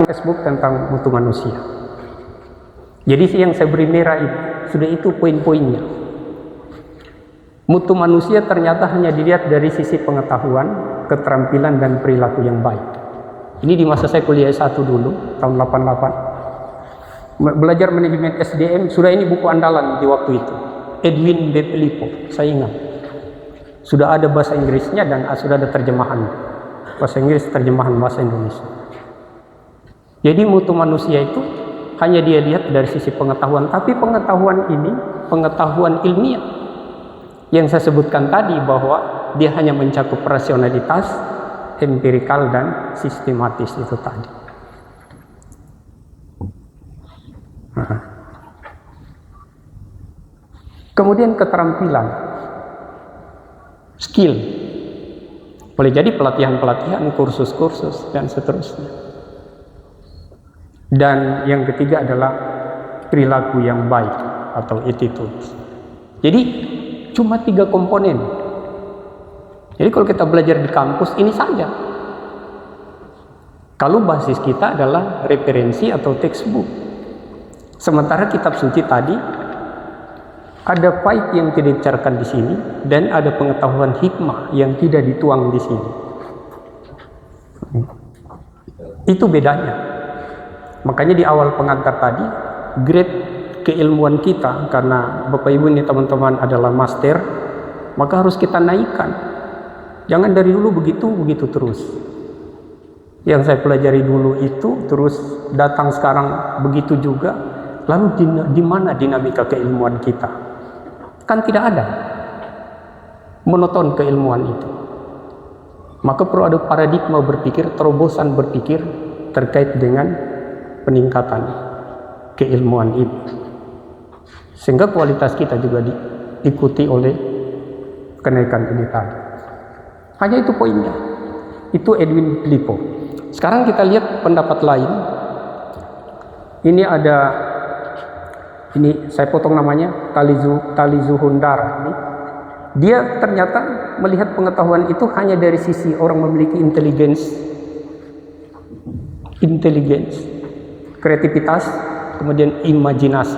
Facebook tentang mutu manusia. Jadi yang saya beri merah itu sudah itu poin-poinnya. Mutu manusia ternyata hanya dilihat dari sisi pengetahuan, keterampilan dan perilaku yang baik. Ini di masa saya kuliah S1 dulu tahun 88. Belajar manajemen SDM, sudah ini buku andalan di waktu itu. Edwin B. Filippo, saya ingat. Sudah ada bahasa Inggrisnya dan sudah ada terjemahan. Bahasa Inggris, terjemahan bahasa Indonesia. Jadi mutu manusia itu hanya dia lihat dari sisi pengetahuan, tapi pengetahuan ini pengetahuan ilmiah yang saya sebutkan tadi, bahwa dia hanya mencakup rasionalitas, empirikal dan sistematis itu tadi. Kemudian keterampilan, skill, boleh jadi pelatihan-pelatihan, kursus-kursus dan seterusnya. Dan yang ketiga adalah perilaku yang baik atau attitude. Jadi cuma 3 komponen. Jadi kalau kita belajar di kampus ini saja. Kalau basis kita adalah referensi atau textbook. Sementara kitab suci tadi ada faid yang tidak dibicarakan di sini dan ada pengetahuan hikmah yang tidak dituang di sini. Itu bedanya. Makanya di awal pengantar tadi, grade keilmuan kita, karena Bapak Ibu ini teman-teman adalah master, maka harus kita naikkan. Jangan dari dulu begitu terus. Yang saya pelajari dulu itu terus datang sekarang begitu juga. Lalu di mana dinamika keilmuan kita? Kan tidak ada monoton keilmuan itu. Maka perlu ada paradigma berpikir, terobosan berpikir terkait dengan peningkatan keilmuan ini, sehingga kualitas kita juga diikuti oleh kenaikan ini tadi. Hanya itu poinnya. Itu Edwin Filippo. Sekarang kita lihat pendapat lain. Ini ada, ini saya potong namanya, Talizuhundar. Dia ternyata melihat pengetahuan itu hanya dari sisi orang memiliki inteligens, kreativitas, kemudian imajinasi.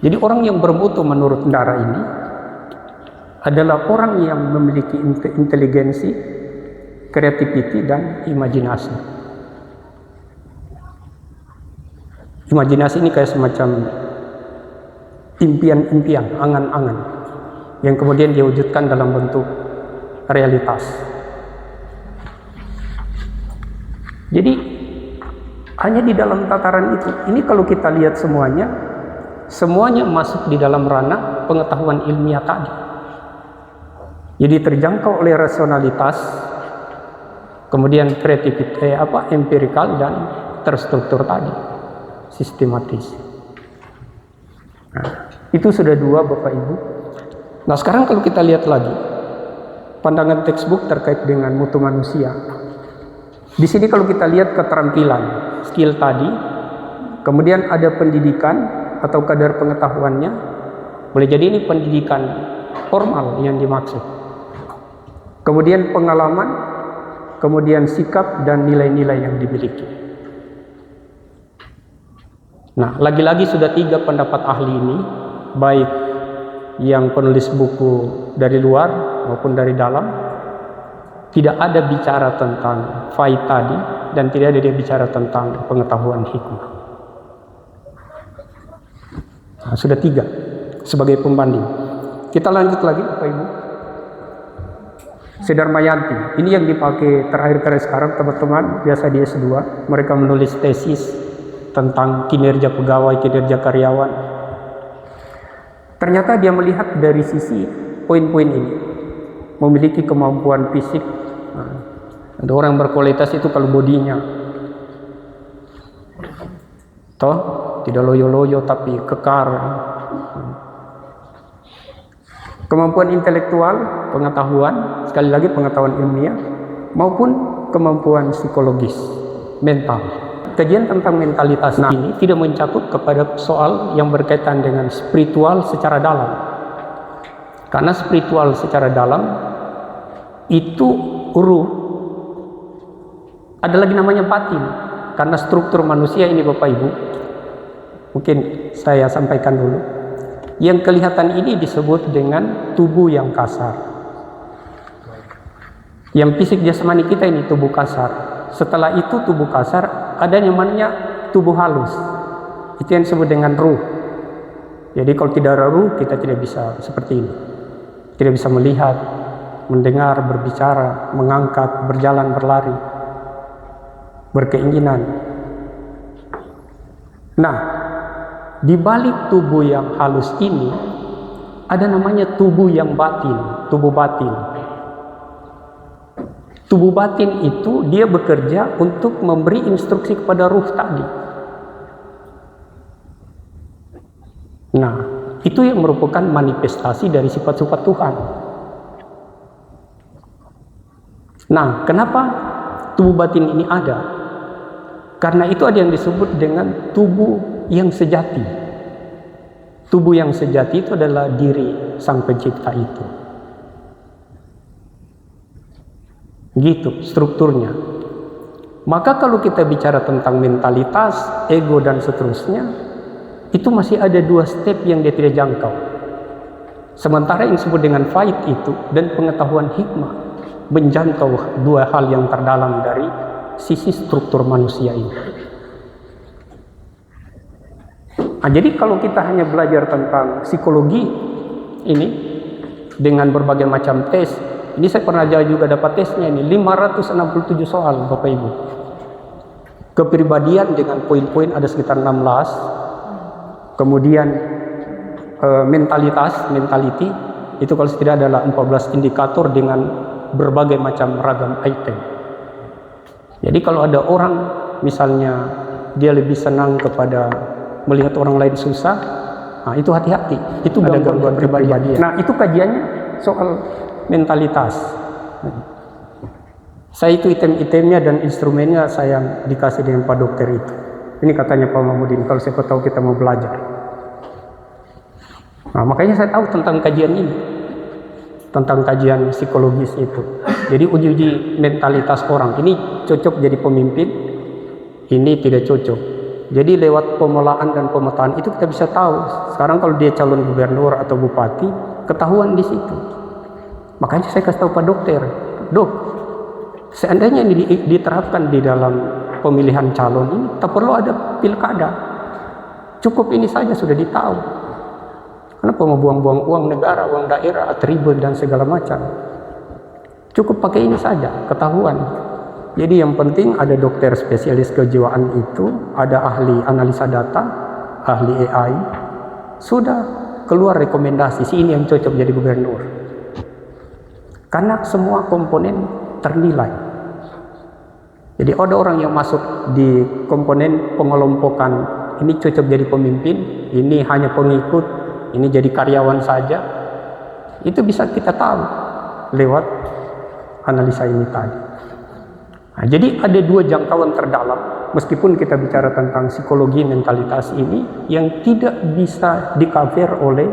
Jadi orang yang bermutu menurut Ndara ini adalah orang yang memiliki inteligensi, kreativiti dan imajinasi. Imajinasi ini kayak semacam impian-impian, angan-angan yang kemudian diwujudkan dalam bentuk realitas. Jadi hanya di dalam tataran itu. Ini kalau kita lihat semuanya masuk di dalam ranah pengetahuan ilmiah tadi. Jadi terjangkau oleh rasionalitas, kemudian kreativitas, empirikal dan terstruktur tadi, sistematis. Nah, itu sudah 2 Bapak Ibu. Nah sekarang kalau kita lihat lagi pandangan textbook terkait dengan mutu manusia. Di sini kalau kita lihat keterampilan, skill tadi, kemudian ada pendidikan atau kadar pengetahuannya. Boleh jadi ini pendidikan formal yang dimaksud. Kemudian pengalaman, kemudian sikap dan nilai-nilai yang dimiliki. Nah, lagi-lagi sudah 3 pendapat ahli ini, baik yang penulis buku dari luar maupun dari dalam, tidak ada bicara tentang faid tadi dan tidak ada dia bicara tentang pengetahuan hikmah. Nah, sudah 3 sebagai pembanding. Kita lanjut lagi Bapak Ibu. Sedarmayanti, ini yang dipakai terakhir sekarang teman-teman, biasa di S2, mereka menulis tesis tentang kinerja pegawai, kinerja karyawan. Ternyata dia melihat dari sisi poin-poin ini, memiliki kemampuan fisik. Ada orang berkualitas itu kalau bodinya toh tidak loyo-loyo tapi kekar. Kemampuan intelektual, pengetahuan, sekali lagi pengetahuan ilmiah, maupun kemampuan psikologis, mental. Kajian tentang mentalitas ini tidak mencakup kepada soal yang berkaitan dengan spiritual secara dalam. Karena spiritual secara dalam itu ruh, ada lagi namanya batin. karena struktur manusia ini Bapak Ibu, mungkin saya sampaikan dulu. Yang kelihatan ini disebut dengan tubuh yang kasar. Yang fisik jasmani kita ini tubuh kasar. Setelah itu tubuh kasar, ada yang namanya tubuh halus. Itu yang disebut dengan ruh. Jadi kalau tidak ada ruh, kita tidak bisa seperti ini. Tidak bisa melihat, mendengar, berbicara, mengangkat, berjalan, berlari, berkeinginan. Nah, di balik tubuh yang halus ini ada namanya tubuh yang batin, tubuh batin. Tubuh batin itu dia bekerja untuk memberi instruksi kepada ruh tadi. Nah, itu yang merupakan manifestasi dari sifat-sifat Tuhan. Nah, kenapa tubuh batin ini ada? Karena itu ada yang disebut dengan tubuh yang sejati. Tubuh yang sejati itu adalah diri Sang Pencipta itu. Gitu strukturnya. Maka kalau kita bicara tentang mentalitas, ego dan seterusnya, itu masih ada 2 step yang dia tidak jangkau. Sementara yang disebut dengan faid itu dan pengetahuan hikmah menjangkau 2 hal yang terdalam dari sisi struktur manusia ini. Nah, jadi kalau kita hanya belajar tentang psikologi ini dengan berbagai macam tes, ini saya pernah juga dapat tesnya ini 567 soal Bapak Ibu. Kepribadian dengan poin-poin ada sekitar 16. Kemudian mentality itu kalau tidak adalah 14 indikator dengan berbagai macam ragam item. Jadi kalau ada orang misalnya dia lebih senang kepada melihat orang lain susah, nah itu hati-hati, itu ada gangguan kepribadian. Nah itu kajiannya soal mentalitas. Saya itu item-itemnya dan instrumennya saya dikasih dengan Pak Dokter itu. Ini katanya Pak Mahmudin, kalau siapa tahu kita mau belajar. Nah makanya saya tahu tentang kajian ini, tentang kajian psikologis itu. Jadi uji-uji mentalitas orang, ini cocok jadi pemimpin, ini tidak cocok. Jadi lewat pemelaan dan pemetaan itu kita bisa tahu. Sekarang kalau dia calon gubernur atau bupati, ketahuan di situ. Makanya saya kasih tahu Pak Dokter, Dok, seandainya ini diterapkan di dalam pemilihan calon ini, tak perlu ada pilkada. Cukup ini saja sudah ditahu. Kenapa mau buang-buang uang negara, uang daerah, atribut dan segala macam? Cukup pakai ini saja, ketahuan. Jadi yang penting ada dokter spesialis kejiwaan itu, ada ahli analisa data, ahli AI, sudah keluar rekomendasi, si ini yang cocok jadi gubernur. Karena semua komponen ternilai. Jadi ada orang yang masuk di komponen pengelompokan, ini cocok jadi pemimpin, ini hanya pengikut, ini jadi karyawan saja. Itu bisa kita tahu lewat analisa ini tadi. Nah, jadi ada 2 jangkauan terdalam, meskipun kita bicara tentang psikologi mentalitas ini yang tidak bisa di-cover oleh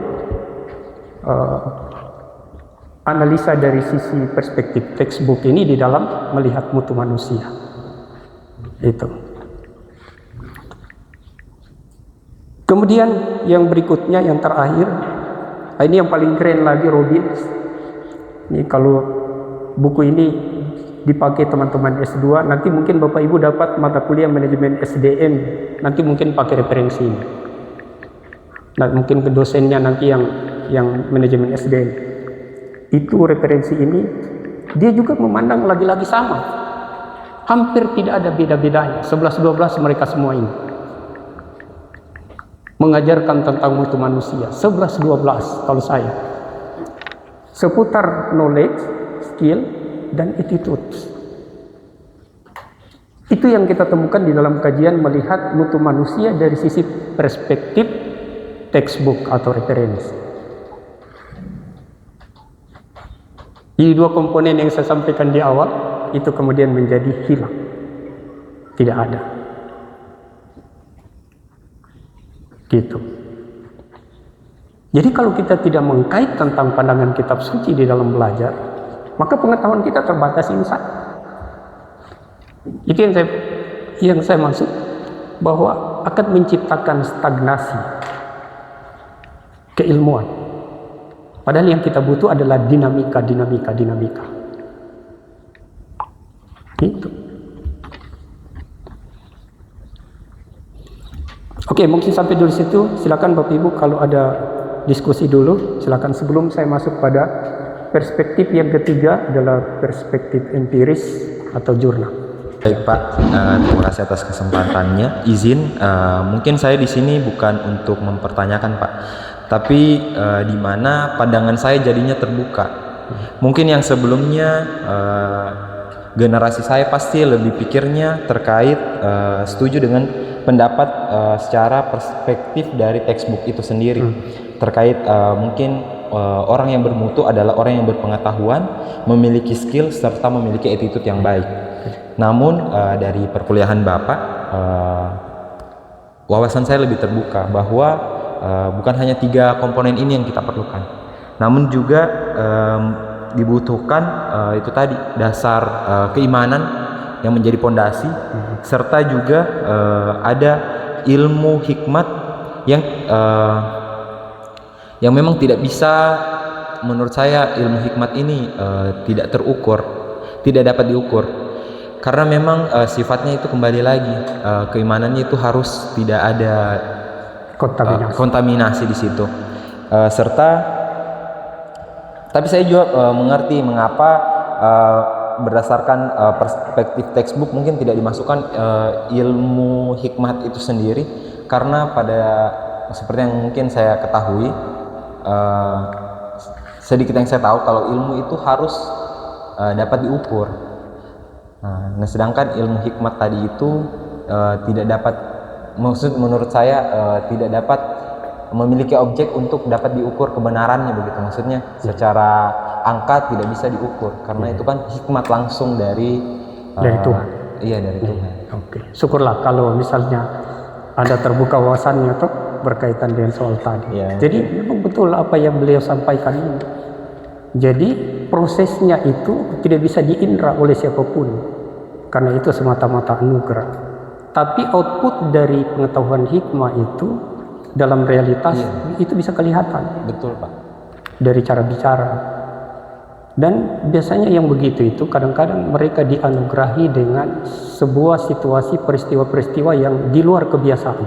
analisa dari sisi perspektif textbook ini di dalam melihat mutu manusia. Itu. Kemudian yang berikutnya, yang terakhir, ini yang paling keren lagi, Robbins. Ini kalau buku ini dipakai teman-teman S2, nanti mungkin Bapak Ibu dapat mata kuliah manajemen SDM, nanti mungkin pakai referensi ini. Nah, mungkin ke dosennya nanti yang manajemen SDM. Itu referensi ini, dia juga memandang lagi-lagi sama. Hampir tidak ada beda-bedanya, 11-12 mereka semua ini. Mengajarkan tentang mutu manusia, 11-12 kalau saya. Seputar knowledge, skill, dan attitude. Itu yang kita temukan di dalam kajian melihat mutu manusia dari sisi perspektif textbook atau referensi. Di 2 komponen yang saya sampaikan di awal itu kemudian menjadi hilang, tidak ada. Gitu. Jadi kalau kita tidak mengkait tentang pandangan kitab suci di dalam belajar, maka pengetahuan kita terbatas insight. Itu yang saya maksud bahwa akan menciptakan stagnasi keilmuan. Padahal yang kita butuh adalah dinamika. Gitu. Oke, mungkin sampai dulu situ. Silakan Bapak Ibu kalau ada diskusi dulu, silakan. Sebelum saya masuk pada perspektif yang ketiga adalah perspektif empiris atau jurnal. Baik Pak, terima kasih atas kesempatannya. Izin, mungkin saya di sini bukan untuk mempertanyakan Pak, tapi di mana pandangan saya jadinya terbuka. Mungkin yang sebelumnya generasi saya pasti lebih pikirnya terkait setuju dengan pendapat secara perspektif dari textbook itu sendiri, terkait mungkin orang yang bermutu adalah orang yang berpengetahuan, memiliki skill serta memiliki attitude yang baik. Namun dari perkuliahan Bapak, wawasan saya lebih terbuka bahwa bukan hanya 3 komponen ini yang kita perlukan, namun juga dibutuhkan itu tadi dasar keimanan yang menjadi pondasi, serta juga ada ilmu hikmat yang memang tidak bisa, menurut saya ilmu hikmat ini tidak terukur, tidak dapat diukur, karena memang sifatnya itu kembali lagi keimanannya itu harus tidak ada kontaminasi di situ, serta tapi saya juga mengerti mengapa berdasarkan perspektif textbook mungkin tidak dimasukkan ilmu hikmat itu sendiri, karena pada seperti yang mungkin saya ketahui, sedikit yang saya tahu kalau ilmu itu harus dapat diukur. Nah, sedangkan ilmu hikmat tadi itu tidak dapat, menurut saya tidak dapat memiliki objek untuk dapat diukur kebenarannya, begitu maksudnya. Secara angka tidak bisa diukur, karena itu kan hikmat langsung dari Tuhan. Iya, dari Tuhan. Oke. Syukurlah kalau misalnya ada terbuka wawasannya tuh berkaitan dengan soal tadi. Ya. Jadi memang betul apa yang beliau sampaikan ini. Jadi prosesnya itu tidak bisa diindra oleh siapapun, karena itu semata-mata anugerah. Tapi output dari pengetahuan hikmah itu dalam realitas itu bisa kelihatan. Betul Pak. Dari cara bicara. Dan biasanya yang begitu itu kadang-kadang mereka dianugerahi dengan sebuah situasi peristiwa-peristiwa yang di luar kebiasaan.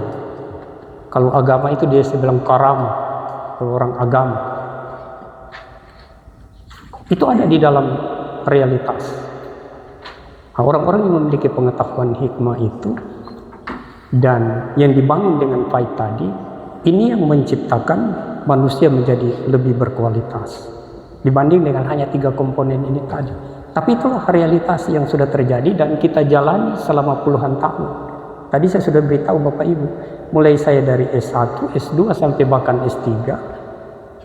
Kalau agama itu dia bilang karamah, kalau orang agama itu ada di dalam realitas. Nah, orang-orang yang memiliki pengetahuan hikmah itu dan yang dibangun dengan faid tadi, ini yang menciptakan manusia menjadi lebih berkualitas dibanding dengan hanya 3 komponen ini tadi. Tapi itulah realitas yang sudah terjadi dan kita jalani selama puluhan tahun. Tadi saya sudah beritahu Bapak Ibu, mulai saya dari S1, S2 sampai bahkan S3,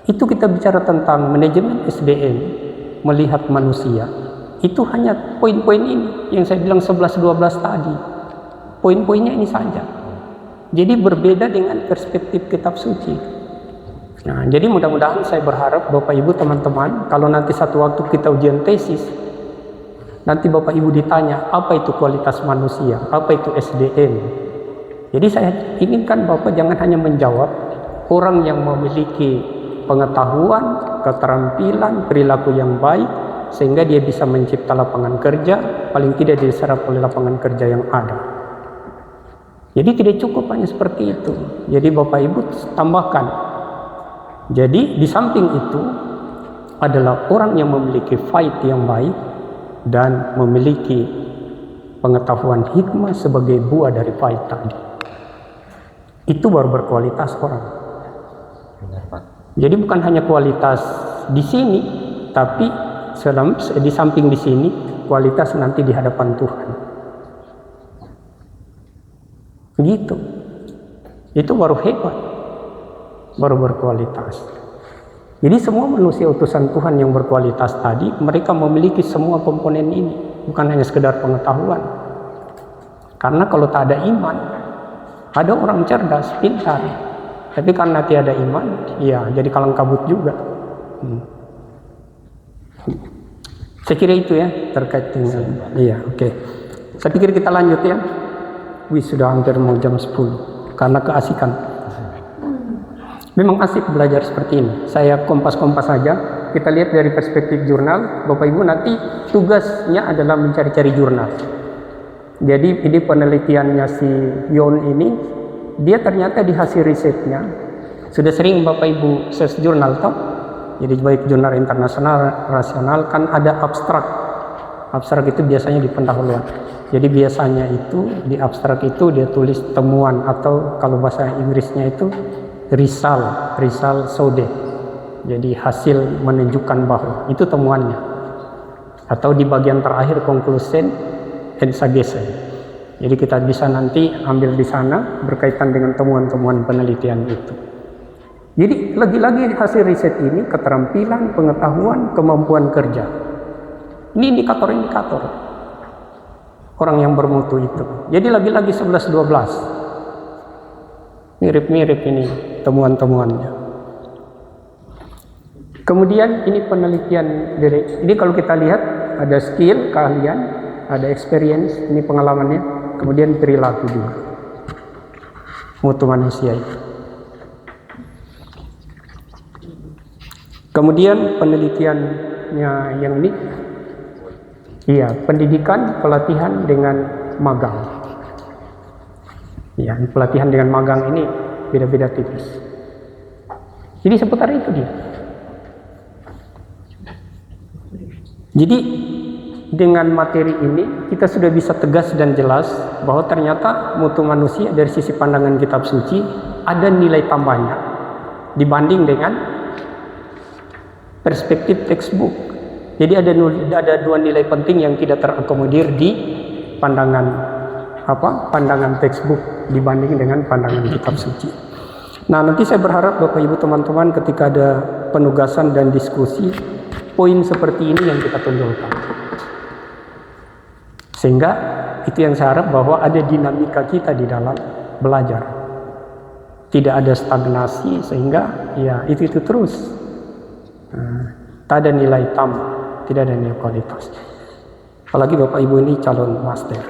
itu kita bicara tentang manajemen SDM, melihat manusia. Itu hanya poin-poin ini yang saya bilang 11-12 tadi. Poin-poinnya ini saja. Jadi berbeda dengan perspektif kitab suci. Nah, jadi mudah-mudahan saya berharap Bapak Ibu teman-teman, kalau nanti satu waktu kita ujian tesis, nanti Bapak Ibu ditanya apa itu kualitas manusia, apa itu SDM. Jadi saya inginkan Bapak jangan hanya menjawab orang yang memiliki pengetahuan, keterampilan, perilaku yang baik, sehingga dia bisa mencipta lapangan kerja, paling tidak diserap oleh lapangan kerja yang ada. Jadi tidak cukup hanya seperti itu. Jadi Bapak Ibu tambahkan. Jadi di samping itu adalah orang yang memiliki faid yang baik dan memiliki pengetahuan hikmah sebagai buah dari faid tadi. Itu baru berkualitas orang. Benar, Pak. Jadi bukan hanya kualitas di sini, tapi di samping di sini kualitas nanti di hadapan Tuhan. Gitu. Itu baru hebat, baru berkualitas. Jadi semua manusia utusan Tuhan yang berkualitas tadi, mereka memiliki semua komponen ini, bukan hanya sekedar pengetahuan. Karena kalau tak ada iman, ada orang cerdas, pintar, tapi karena tiada iman, ya jadi kalang kabut juga. Saya kira itu ya terkait dengan. Iya, oke. Saya pikir kita lanjut ya. Wih, sudah hampir mau jam 10 karena keasikan. Memang asik belajar seperti ini. Saya kompas-kompas saja. Kita lihat dari perspektif jurnal. Bapak Ibu nanti tugasnya adalah mencari-cari jurnal. Jadi ini penelitiannya si Yon ini, dia ternyata di hasil risetnya sudah sering Bapak Ibu search jurnal toh. Jadi baik jurnal internasional, nasional kan ada abstrak. Abstrak itu biasanya di pendahuluan. Jadi biasanya itu di abstrak itu dia tulis temuan atau kalau bahasa Inggrisnya itu result Saude. Jadi hasil menunjukkan bahwa itu temuannya. Atau di bagian terakhir conclusion and suggestion. Jadi kita bisa nanti ambil di sana berkaitan dengan temuan-temuan penelitian itu. Jadi lagi-lagi hasil riset ini keterampilan, pengetahuan, kemampuan kerja. Ini indikator-indikator orang yang bermutu itu. Jadi lagi-lagi 11-12. Mirip-mirip ini temuan-temuannya. Kemudian ini penelitian dari ini kalau kita lihat ada skill, keahlian, ada experience, ini pengalamannya, kemudian perilaku juga. Mutu manusia itu. Kemudian penelitiannya yang ini, iya, pendidikan, pelatihan dengan magang. Ya, pelatihan dengan magang ini beda-beda tipis. Jadi seputar itu dia. Jadi dengan materi ini kita sudah bisa tegas dan jelas bahwa ternyata mutu manusia dari sisi pandangan kitab suci ada nilai tambahnya dibanding dengan perspektif textbook. Jadi ada dua nilai penting yang tidak terakomodir di pandangan textbook dibanding dengan pandangan kitab suci. Nah, nanti saya berharap Bapak Ibu teman-teman ketika ada penugasan dan diskusi, poin seperti ini yang kita tonjolkan. Sehingga itu yang saya harap bahwa ada dinamika kita di dalam belajar. Tidak ada stagnasi sehingga ya itu terus. Tak ada nilai tambah, tidak ada nilai kualitas. Apalagi Bapak Ibu ini calon master.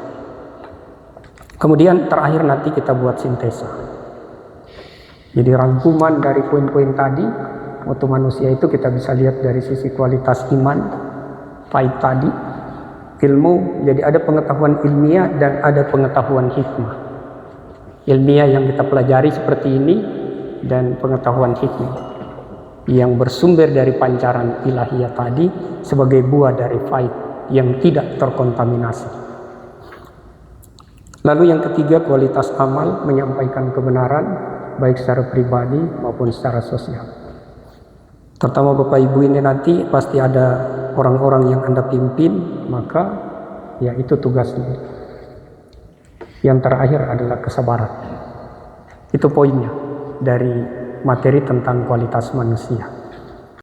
Kemudian terakhir nanti kita buat sintesa. Jadi rangkuman dari poin-poin tadi, mutu manusia itu kita bisa lihat dari sisi kualitas iman, faid tadi, ilmu, jadi ada pengetahuan ilmiah dan ada pengetahuan hikmah. Ilmiah yang kita pelajari seperti ini dan pengetahuan hikmah yang bersumber dari pancaran ilahiyah tadi sebagai buah dari faid yang tidak terkontaminasi. Lalu yang ketiga, kualitas amal, menyampaikan kebenaran baik secara pribadi maupun secara sosial. Terutama Bapak Ibu ini nanti pasti ada orang-orang yang Anda pimpin, maka ya itu tugasnya. Yang terakhir adalah kesabaran. Itu poinnya dari materi tentang kualitas manusia.